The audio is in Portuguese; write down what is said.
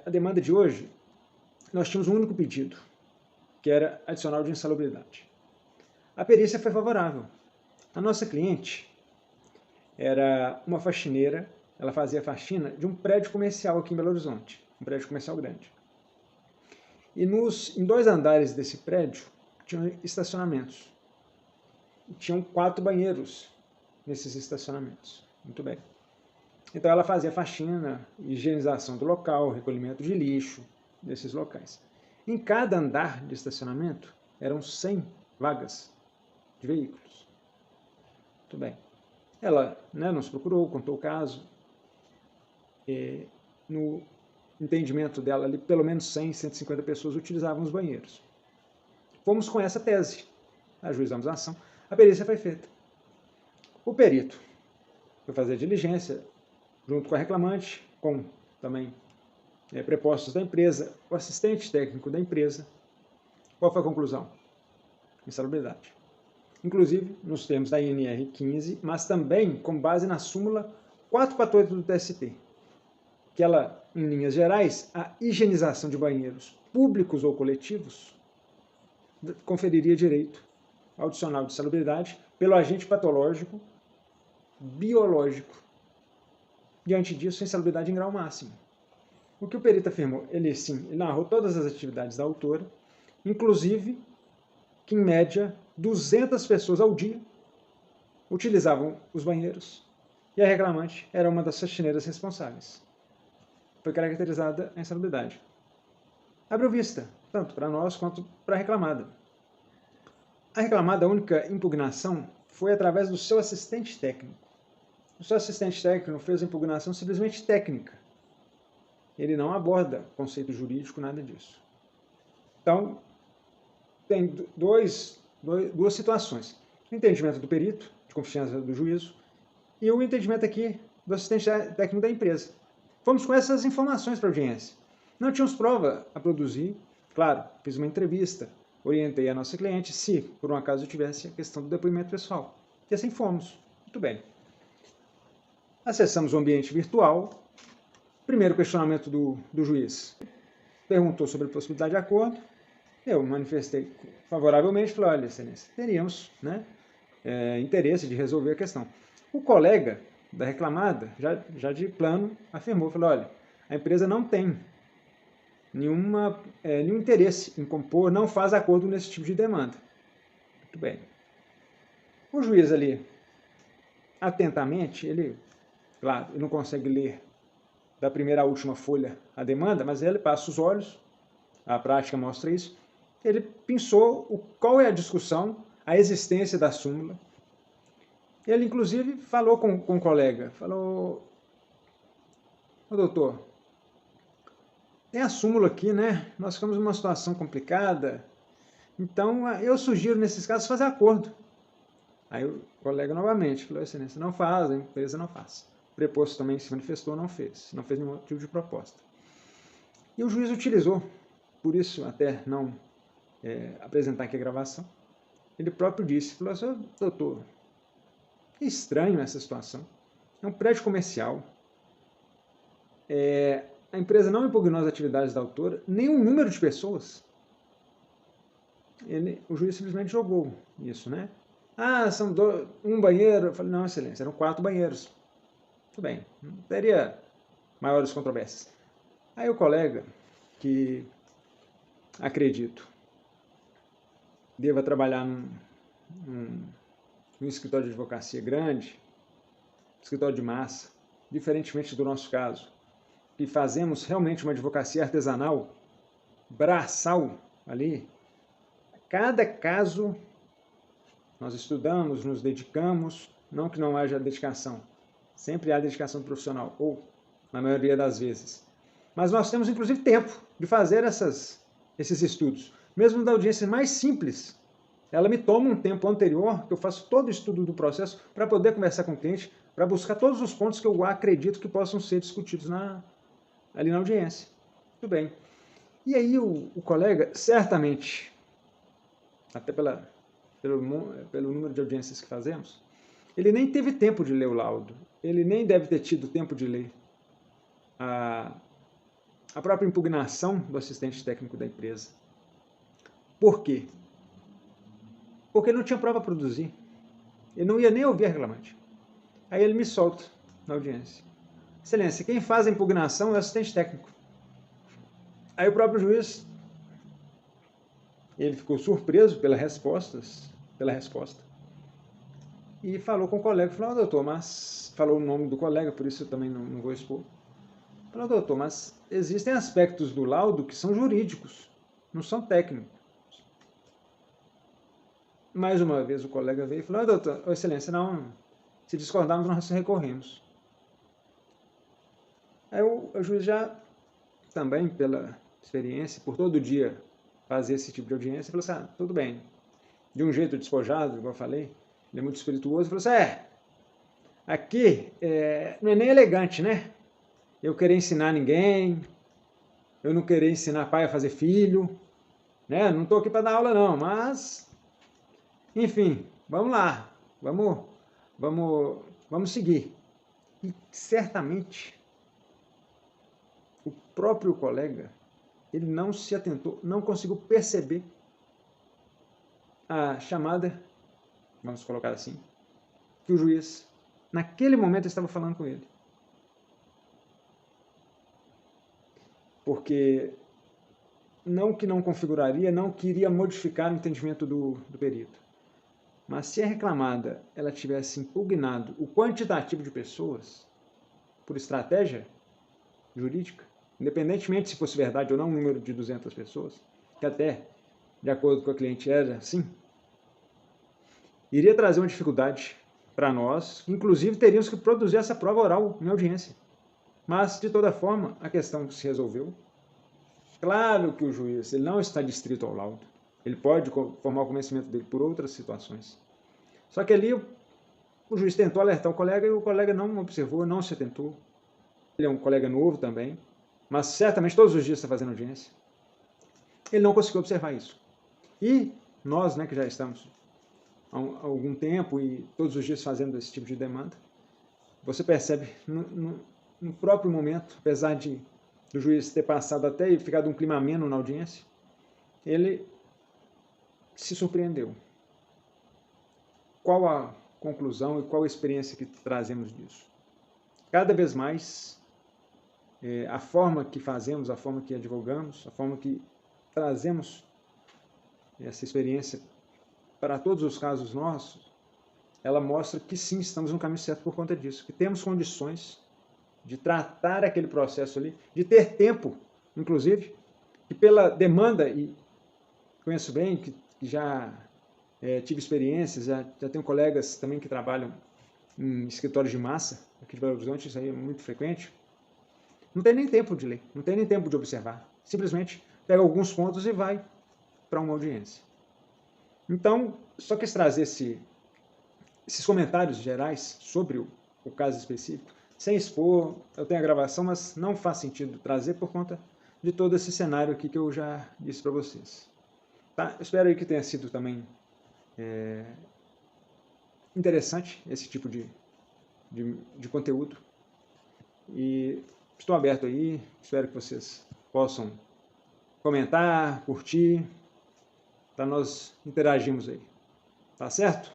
A demanda de hoje, nós tínhamos um único pedido, que era adicional de insalubridade. A perícia foi favorável. A nossa cliente era uma faxineira, ela fazia faxina de um prédio comercial aqui em Belo Horizonte, um prédio comercial grande. E em 2 andares desse prédio tinham estacionamentos. E tinham 4 banheiros nesses estacionamentos. Muito bem. Então ela fazia faxina, higienização do local, recolhimento de lixo desses locais. Em cada andar de estacionamento eram 100 vagas de veículos. Muito bem. Ela nos procurou, contou o caso. No entendimento dela, ali, pelo menos 100, 150 pessoas utilizavam os banheiros. Fomos com essa tese. Ajuizamos a ação. A perícia foi feita. O perito foi fazer a diligência junto com a reclamante, com também prepostos da empresa, o assistente técnico da empresa. Qual foi a conclusão? Insalubridade. Inclusive nos termos da INR 15, mas também com base na súmula 448 do TST, que ela, em linhas gerais, a higienização de banheiros públicos ou coletivos conferiria direito ao adicional de insalubridade pelo agente patológico biológico. Diante disso, insalubridade em grau máximo. O que o perito afirmou? Ele narrou todas as atividades da autora, inclusive que, em média, 200 pessoas ao dia utilizavam os banheiros e a reclamante era uma das faxineiras responsáveis. Foi caracterizada a insalubridade. Abriu vista, tanto para nós quanto para a reclamada. A reclamada, a única impugnação foi através do seu assistente técnico. O seu assistente técnico fez a impugnação simplesmente técnica. Ele não aborda conceito jurídico, nada disso. Então, tem duas situações. O entendimento do perito, de confiança do juízo, e o entendimento aqui do assistente técnico da empresa. Fomos com essas informações para a audiência. Não tínhamos prova a produzir. Claro, fiz uma entrevista, orientei a nossa cliente se, por um acaso, eu tivesse a questão do depoimento pessoal. E assim fomos. Muito bem. Acessamos o ambiente virtual. Primeiro questionamento do juiz. Perguntou sobre a possibilidade de acordo. Eu manifestei favoravelmente, falei, olha, excelência, teríamos interesse de resolver a questão. O colega da reclamada, já de plano, afirmou, falou, olha, a empresa não tem nenhum interesse em compor, não faz acordo nesse tipo de demanda. Muito bem. O juiz ali, atentamente, ele não consegue ler da primeira à última folha a demanda, mas ele passa os olhos, a prática mostra isso, ele pensou qual é a discussão, a existência da súmula. Ele, inclusive, falou com o colega, falou, ô doutor, tem a súmula aqui, né? Nós ficamos numa situação complicada, então eu sugiro, nesses casos, fazer acordo. Aí o colega novamente falou, excelência, não faz, a empresa não faz. O preposto também se manifestou, não fez nenhum tipo de proposta. E o juiz utilizou, por isso até não apresentar aqui a gravação, ele próprio disse, falou assim, doutor, é estranho essa situação, é um prédio comercial, a empresa não impugnou as atividades da autora, nem o número de pessoas. O juiz simplesmente jogou isso, né? Ah, são um banheiro. Eu falei, não, excelência, eram 4 banheiros. Tudo bem, não teria maiores controvérsias. Aí o colega, que acredito deva trabalhar num escritório de advocacia grande, escritório de massa, diferentemente do nosso caso, que fazemos realmente uma advocacia artesanal, braçal ali, cada caso nós estudamos, nos dedicamos, não que não haja dedicação, sempre há dedicação profissional, ou na maioria das vezes. Mas nós temos, inclusive, tempo de fazer esses estudos. Mesmo da audiência mais simples, ela me toma um tempo anterior, que eu faço todo o estudo do processo, para poder conversar com o cliente, para buscar todos os pontos que eu acredito que possam ser discutidos ali na audiência. Tudo bem. E aí o colega, certamente, até pelo número de audiências que fazemos, ele nem teve tempo de ler o laudo, ele nem deve ter tido tempo de ler a própria impugnação do assistente técnico da empresa. Por quê? Porque ele não tinha prova a produzir. Ele não ia nem ouvir a reclamante. Aí ele me solta na audiência. Excelência, quem faz a impugnação é o assistente técnico. Aí o próprio juiz, ele ficou surpreso pela resposta, e falou com o colega, falou, doutor, mas... Falou o nome do colega, por isso eu também não vou expor. Falou, doutor, mas existem aspectos do laudo que são jurídicos, não são técnicos. Mais uma vez o colega veio e falou, doutor, excelência, não, se discordarmos nós recorremos. Aí o juiz já, também pela experiência, por todo dia fazer esse tipo de audiência, falou assim, tudo bem. De um jeito despojado, igual eu falei, ele é muito espirituoso, falou assim, aqui não é nem elegante, né? Eu querer ensinar ninguém, eu não querer ensinar pai a fazer filho, né? Não estou aqui para dar aula não, mas, enfim, vamos lá, vamos seguir. E certamente o próprio colega, ele não se atentou, não conseguiu perceber a chamada, vamos colocar assim, que o juiz, naquele momento, estava falando com ele. Porque não que não configuraria, não queria modificar o entendimento do perito. Mas se a reclamada ela tivesse impugnado o quantitativo de pessoas por estratégia jurídica, independentemente se fosse verdade ou não o número de 200 pessoas, que até, de acordo com a cliente, era assim, iria trazer uma dificuldade para nós, inclusive teríamos que produzir essa prova oral em audiência. Mas, de toda forma, a questão se resolveu. Claro que o juiz ele não está distrito ao laudo, ele pode formar o convencimento dele por outras situações. Só que ali o juiz tentou alertar o colega e o colega não observou, não se atentou. Ele é um colega novo também, mas certamente todos os dias está fazendo audiência. Ele não conseguiu observar isso. E nós, que já estamos há algum tempo e todos os dias fazendo esse tipo de demanda, você percebe no próprio momento, apesar do juiz ter passado até e ficado um clima ameno na audiência, ele se surpreendeu. Qual a conclusão e qual a experiência que trazemos disso? Cada vez mais, a forma que fazemos, a forma que advogamos, a forma que trazemos essa experiência para todos os casos nossos, ela mostra que sim, estamos no caminho certo por conta disso, que temos condições de tratar aquele processo ali, de ter tempo, inclusive, que pela demanda, e conheço bem, que já tive experiências, já tenho colegas também que trabalham em escritórios de massa, aqui de Belo Horizonte, isso aí é muito frequente, não tem nem tempo de ler, não tem nem tempo de observar, simplesmente pega alguns pontos e vai para uma audiência. Então, só quis trazer esses comentários gerais sobre o caso específico, sem expor, eu tenho a gravação, mas não faz sentido trazer por conta de todo esse cenário aqui que eu já disse para vocês. Tá? Espero aí que tenha sido também interessante esse tipo de conteúdo. E estou aberto aí, espero que vocês possam comentar, curtir, para nós interagirmos aí. Tá certo?